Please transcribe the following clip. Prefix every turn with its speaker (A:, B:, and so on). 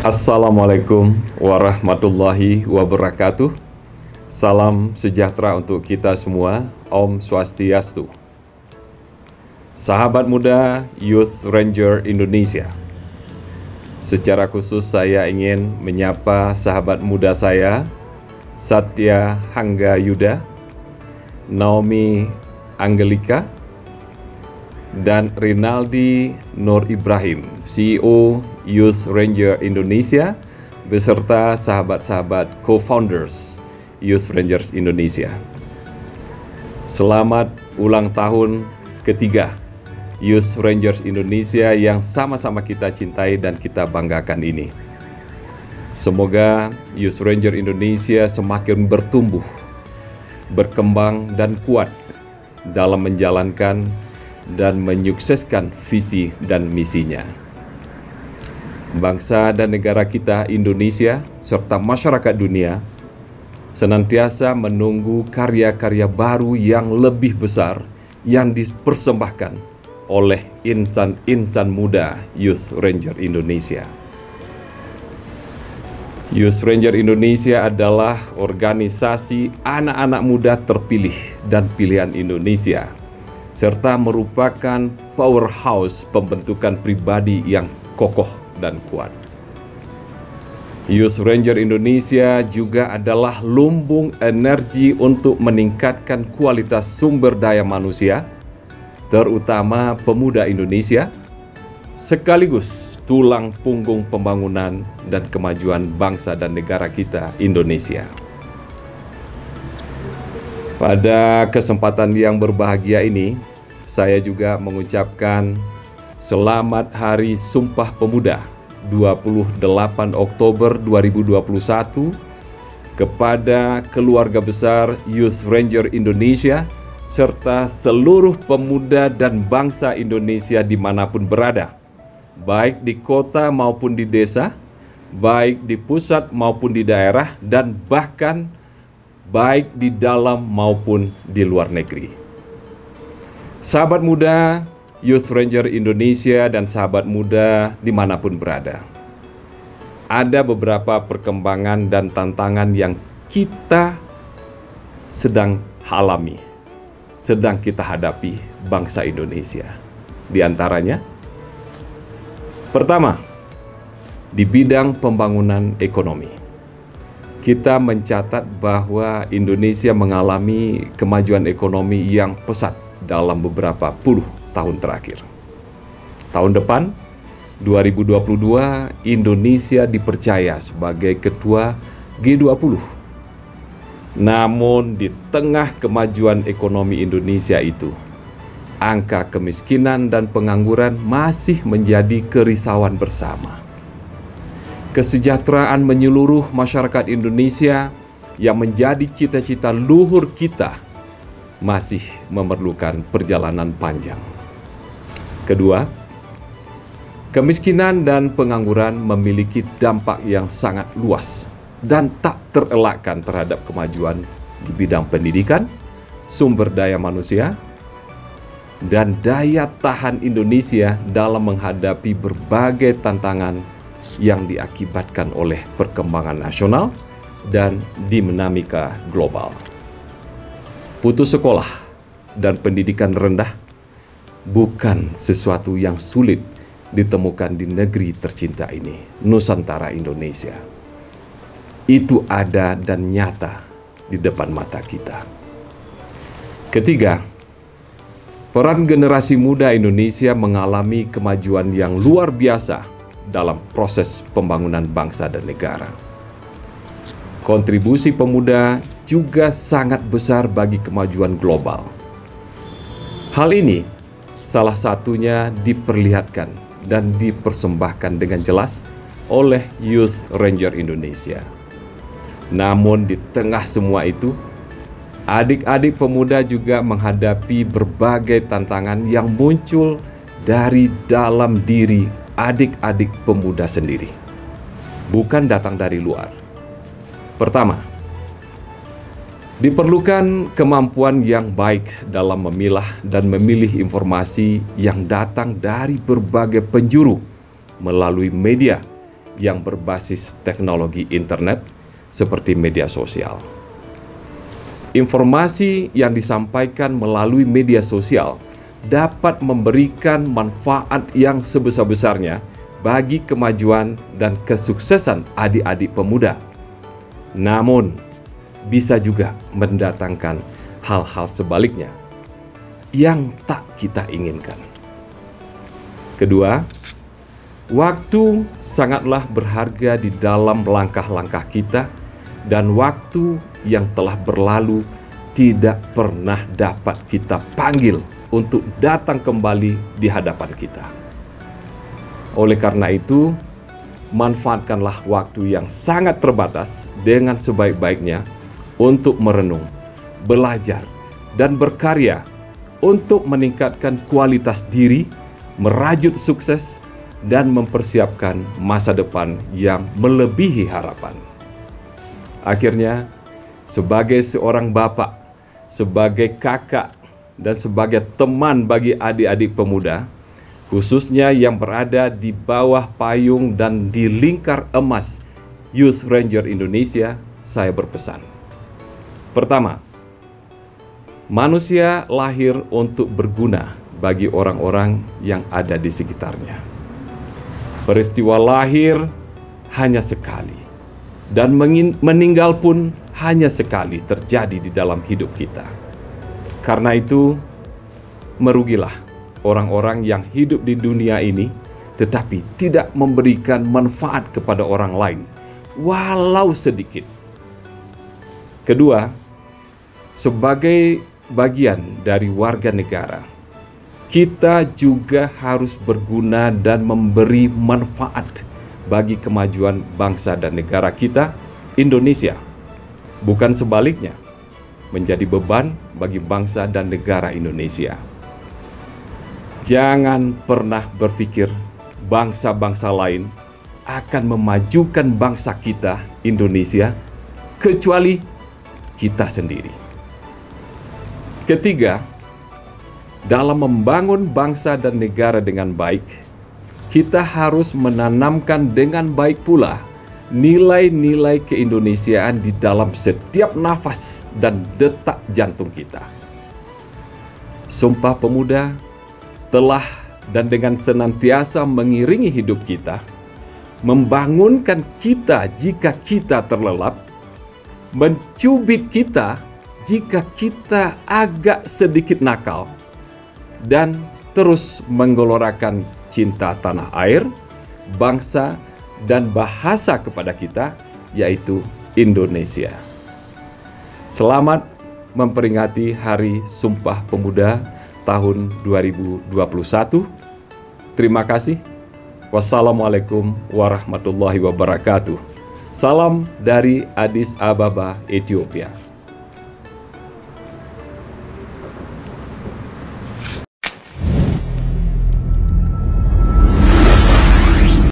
A: Assalamualaikum warahmatullahi wabarakatuh. Salam sejahtera untuk kita semua. Om Swastiastu. Sahabat muda Youth Ranger Indonesia, secara khusus saya ingin menyapa sahabat muda saya, Satya Hangga Yuda, Naomi Angelika, dan Rinaldi Nur Ibrahim, CEO Youth Ranger Indonesia, beserta sahabat-sahabat co-founders Youth Rangers Indonesia. Selamat ulang tahun ketiga Youth Rangers Indonesia yang sama-sama kita cintai dan kita banggakan ini. Semoga Youth Ranger Indonesia semakin bertumbuh, berkembang dan kuat dalam menjalankan dan menyukseskan visi dan misinya. Bangsa dan negara kita Indonesia serta masyarakat dunia senantiasa menunggu karya-karya baru yang lebih besar yang dipersembahkan oleh insan-insan muda Youth Ranger Indonesia. Youth Ranger Indonesia adalah organisasi anak-anak muda terpilih dan pilihan Indonesia, serta merupakan powerhouse pembentukan pribadi yang kokoh dan kuat. Youth Ranger Indonesia juga adalah lumbung energi untuk meningkatkan kualitas sumber daya manusia, terutama pemuda Indonesia, sekaligus tulang punggung pembangunan dan kemajuan bangsa dan negara kita Indonesia. Pada kesempatan yang berbahagia ini, saya juga mengucapkan Selamat Hari Sumpah Pemuda 28 Oktober 2021 kepada keluarga besar Youth Ranger Indonesia serta seluruh pemuda dan bangsa Indonesia dimanapun berada, baik di kota maupun di desa, baik di pusat maupun di daerah, dan bahkan baik di dalam maupun di luar negeri. Sahabat muda Youth Ranger Indonesia dan sahabat muda dimanapun berada, ada beberapa perkembangan dan tantangan yang kita sedang alami, sedang kita hadapi bangsa Indonesia. Di antaranya, pertama, di bidang pembangunan ekonomi. Kita mencatat bahwa Indonesia mengalami kemajuan ekonomi yang pesat dalam beberapa puluh tahun terakhir. Tahun depan, 2022, Indonesia dipercaya sebagai ketua G20. Namun di tengah kemajuan ekonomi Indonesia itu, angka kemiskinan dan pengangguran masih menjadi kerisauan bersama. Kesejahteraan menyeluruh masyarakat Indonesia yang menjadi cita-cita luhur kita masih memerlukan perjalanan panjang. Kedua, kemiskinan dan pengangguran memiliki dampak yang sangat luas dan tak terelakkan terhadap kemajuan di bidang pendidikan, sumber daya manusia, dan daya tahan Indonesia dalam menghadapi berbagai tantangan yang diakibatkan oleh perkembangan nasional dan dinamika global. Putus sekolah dan pendidikan rendah bukan sesuatu yang sulit ditemukan di negeri tercinta ini, Nusantara Indonesia. Itu ada dan nyata di depan mata kita. Ketiga, peran generasi muda Indonesia mengalami kemajuan yang luar biasa dalam proses pembangunan bangsa dan negara. Kontribusi pemuda juga sangat besar bagi kemajuan global. Hal ini salah satunya diperlihatkan dan dipersembahkan dengan jelas oleh Youth Ranger Indonesia. Namun di tengah semua itu, adik-adik pemuda juga menghadapi berbagai tantangan yang muncul dari dalam diri adik-adik pemuda sendiri, bukan datang dari luar. Pertama, diperlukan kemampuan yang baik dalam memilah dan memilih informasi yang datang dari berbagai penjuru melalui media yang berbasis teknologi internet seperti media sosial. Informasi yang disampaikan melalui media sosial dapat memberikan manfaat yang sebesar-besarnya bagi kemajuan dan kesuksesan adik-adik pemuda. Namun, bisa juga mendatangkan hal-hal sebaliknya yang tak kita inginkan. Kedua, waktu sangatlah berharga di dalam langkah-langkah kita, dan waktu yang telah berlalu tidak pernah dapat kita panggil untuk datang kembali di hadapan kita. Oleh karena itu, manfaatkanlah waktu yang sangat terbatas dengan sebaik-baiknya untuk merenung, belajar, dan berkarya untuk meningkatkan kualitas diri, merajut sukses, dan mempersiapkan masa depan yang melebihi harapan. Akhirnya, sebagai seorang bapak, sebagai kakak, dan sebagai teman bagi adik-adik pemuda, khususnya yang berada di bawah payung dan di lingkar emas Youth Ranger Indonesia, saya berpesan. Pertama, manusia lahir untuk berguna bagi orang-orang yang ada di sekitarnya. Peristiwa lahir hanya sekali, dan meninggal pun hanya sekali terjadi di dalam hidup kita. Karena itu, merugilah orang-orang yang hidup di dunia ini tetapi tidak memberikan manfaat kepada orang lain, walau sedikit. Kedua, sebagai bagian dari warga negara, kita juga harus berguna dan memberi manfaat bagi kemajuan bangsa dan negara kita, Indonesia. Bukan sebaliknya, menjadi beban bagi bangsa dan negara Indonesia. Jangan pernah berpikir bangsa-bangsa lain akan memajukan bangsa kita, Indonesia, kecuali kita sendiri. Ketiga, dalam membangun bangsa dan negara dengan baik, kita harus menanamkan dengan baik pula nilai-nilai keindonesiaan di dalam setiap nafas dan detak jantung kita. Sumpah Pemuda telah dan dengan senantiasa mengiringi hidup kita, membangunkan kita jika kita terlelap, mencubit kita jika kita agak sedikit nakal, dan terus menggelorakan cinta tanah air, bangsa, dan bahasa kepada kita, yaitu Indonesia. Selamat memperingati Hari Sumpah Pemuda tahun 2021. Terima kasih. Wassalamualaikum warahmatullahi wabarakatuh. Salam dari Addis Ababa, Ethiopia.